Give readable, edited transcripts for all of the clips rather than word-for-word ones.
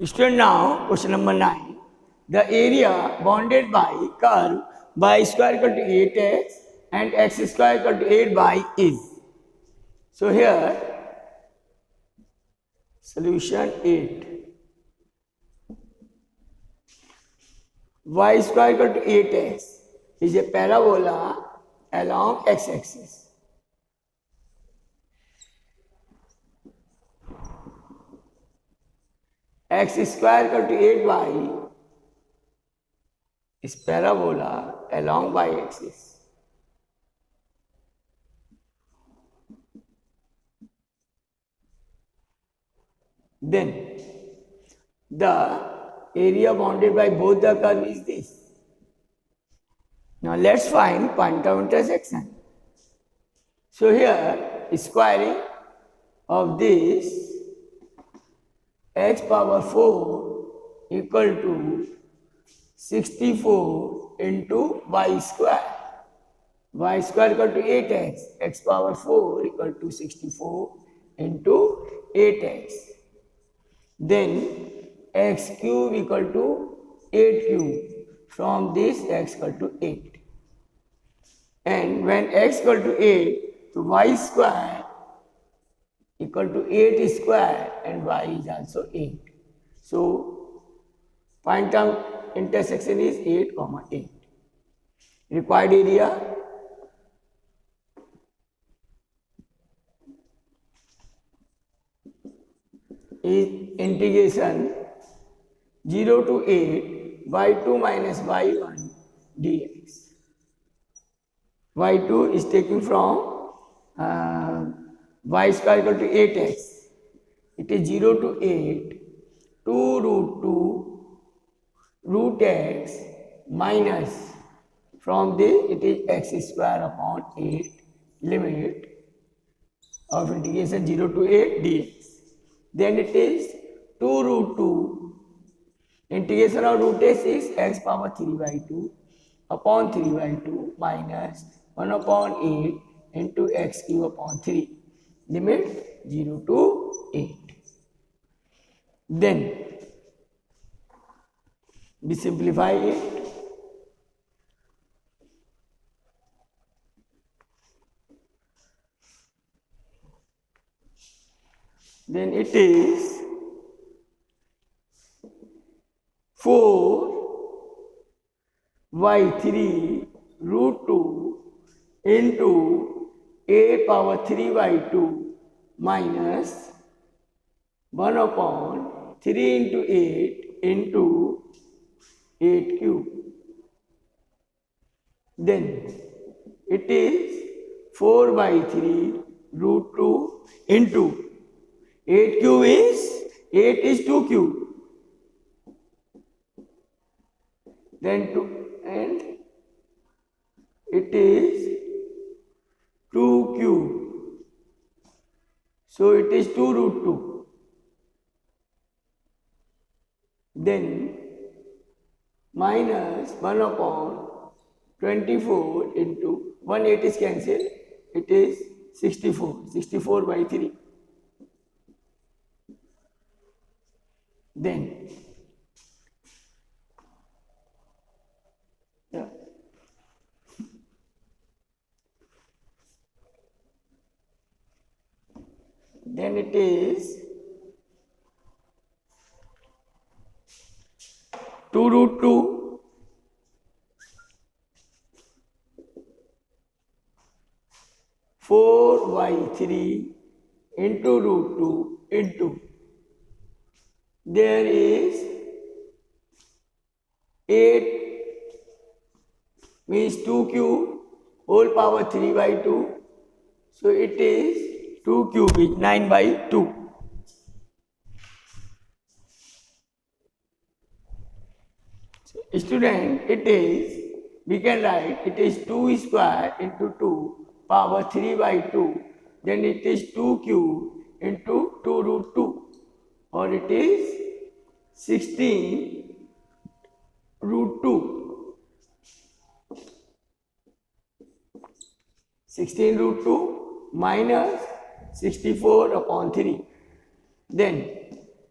Student, now question number 9. The area bounded by curve y square equal to 8x and x square equal to 8y is. So here solution 8. Y square equal to 8x is a parabola along x-axis. X square equal to 8y is parabola along y-axis. Then the area bounded by both the curve is this. Now let's find point of intersection. So here squaring of this x power 4 equal to 64 into y square. Y square equal to 8x, x power 4 equal to 64 into 8x. Then x cube equal to 8 cube. From this x equal to 8. And when x equal to 8, so y square equal to 8 square and y is also 8. So point of intersection is 8, 8. Required area is integration 0 to 8 y2 minus y1 dx. y2 is taken from y square equal to 8x. It is 0 to 8, 2 root 2 root x minus, from this it is x square upon 8, limit of integration 0 to 8 dx. Then it is 2 root 2, integration of root x is x power 3 by 2 upon 3 by 2 minus 1 upon 8 into x cube upon 3, limit 0 to 8. Then we simplify it. Then it is 4 y3 root 2 into a power 3 by 2 minus 1 upon 3 into 8 into 8 cube. Then it is 4 by 3 root 2 into 8 cube is 8 is 2 cube. Then 2 and it is 2 cube. So it is 2 root 2. Then minus 1 upon 24 into 1 8 is cancelled. It is 64. 64 by 3. Then it is 2 root 2 4y3 into root 2 into, there is 8 means 2 cube whole power 3 by 2. So it is 2 cube is 9 by 2. So student, it is, we can write it is 2 square into 2 power 3 by 2. Then it is 2 cube into 2 root 2. Or it is 16 root 2. 16 root 2 minus 64 upon 3. Then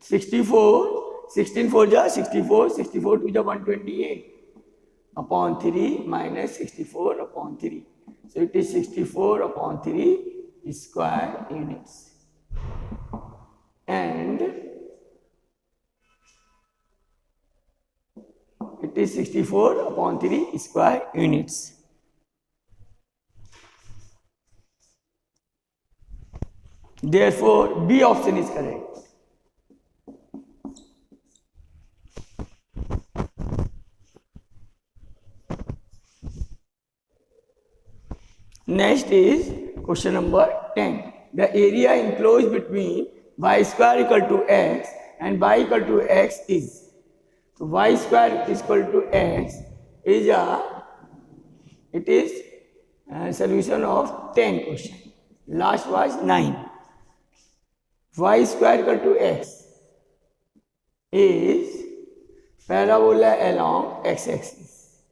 64 16 4 जा 64, 64 2 जा 128 upon 3 minus 64 upon 3. So it is 64 upon 3 square units. And it is 64 upon 3 square units. Therefore, B option is correct. Next is question number 10. The area enclosed between y square equal to x and y equal to x is. So y square is equal to x is a solution of 10 question. Last was 9. Y square equal to x is parabola along x-axis.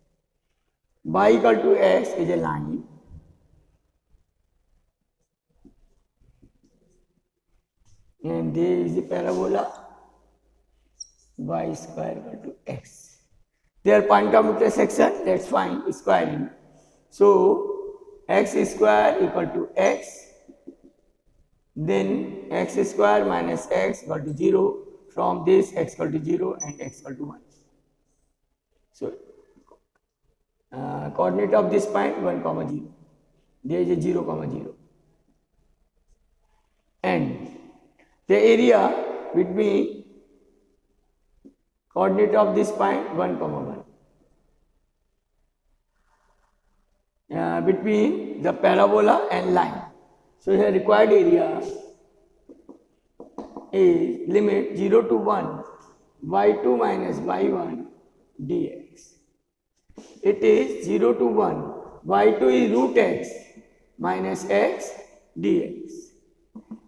Y equal to x is a line. And there is the parabola y square equal to x. Their point of intersection, let's find squaring. So x square equal to x, then x square minus x equal to 0. From this x equal to 0 and x equal to 1. So coordinate of this point 1 comma 0. There is a 0 comma 0. And the area between coordinate of this point 1 comma 1 between the parabola and line. So here required area is limit 0 to 1 y2 minus y1 dx. It is 0 to 1 y2 is root x minus x dx.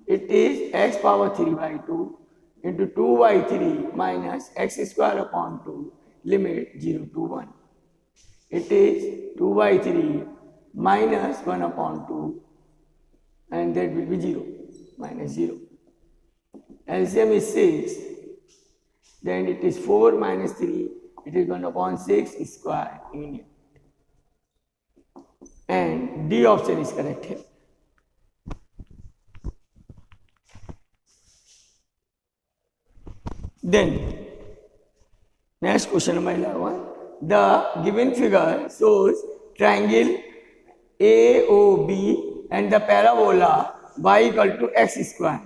It is x power 3 by 2 into 2 by 3 minus x square upon 2 limit 0 to 1. It is 2 by 3 minus 1 upon 2 and that will be 0 minus 0. LCM is 6, then it is 4 minus 3, it is 1 upon 6 square unit. And D option is correct here. Then, next question number 11. The given figure shows triangle AOB and the parabola y equal to x square.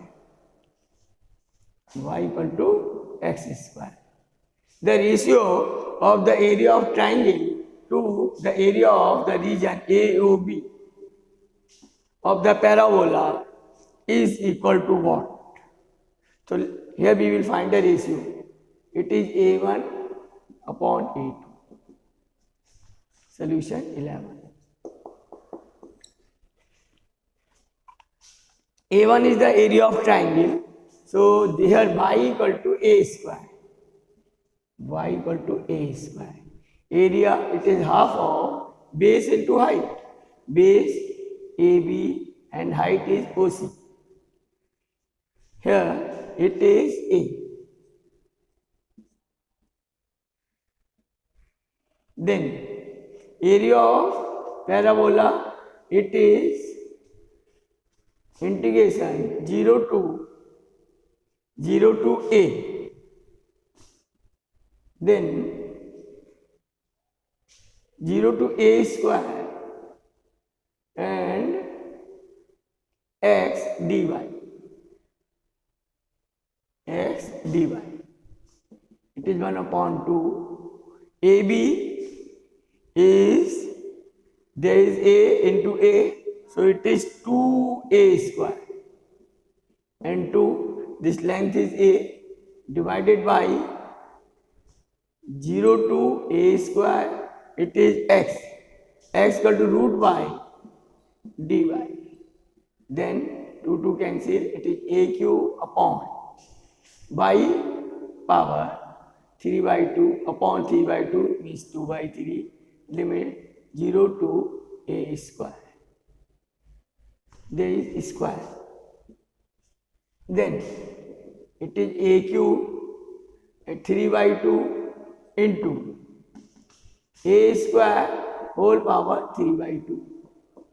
Y equal to x square. The ratio of the area of triangle to the area of the region AOB of the parabola is equal to what? So here we will find the ratio. It is A1 upon A2. Solution 11. A1 is the area of triangle. So here y equal to A square. Y equal to A square. Area, it is half of base into height. Base AB and height is OC. Here it is A. Then area of parabola, it is integration 0 to A. Then 0 to A square and x dy. X dy. It is 1 upon 2. AB is, there is A into A, so it is 2A square. And 2, this length is A, divided by 0 to A square, it is x. X equal to root by dy. Then 2 cancel, it is A cube upon by power 3 by 2 upon 3 by 2 means 2 by 3 limit 0 to A square. There is square. Then it is A cube 3 by 2 into a square whole power 3 by 2.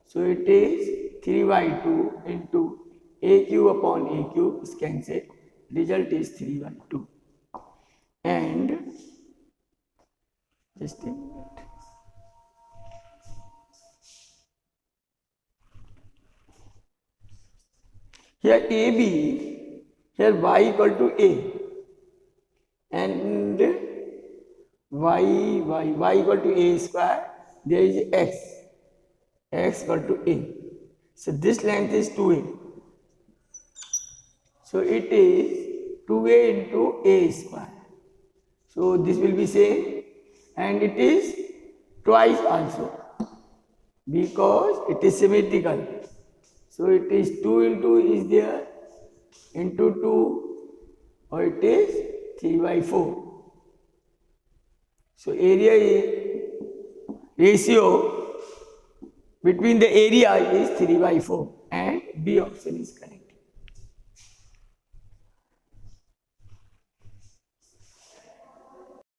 So it is 3 by 2 into a cube upon a cube is cancelled. Result is 3 by 2. And just a minute. Here AB, here y equal to a, and y equal to a square, there is x equal to a. So this length is 2a. So it is 2a into a square. So this will be same, and it is twice also because it is symmetrical. So it is 2 into is there into 2, or it is 3 by 4. So area ratio between the area is 3 by 4, and B option is correct.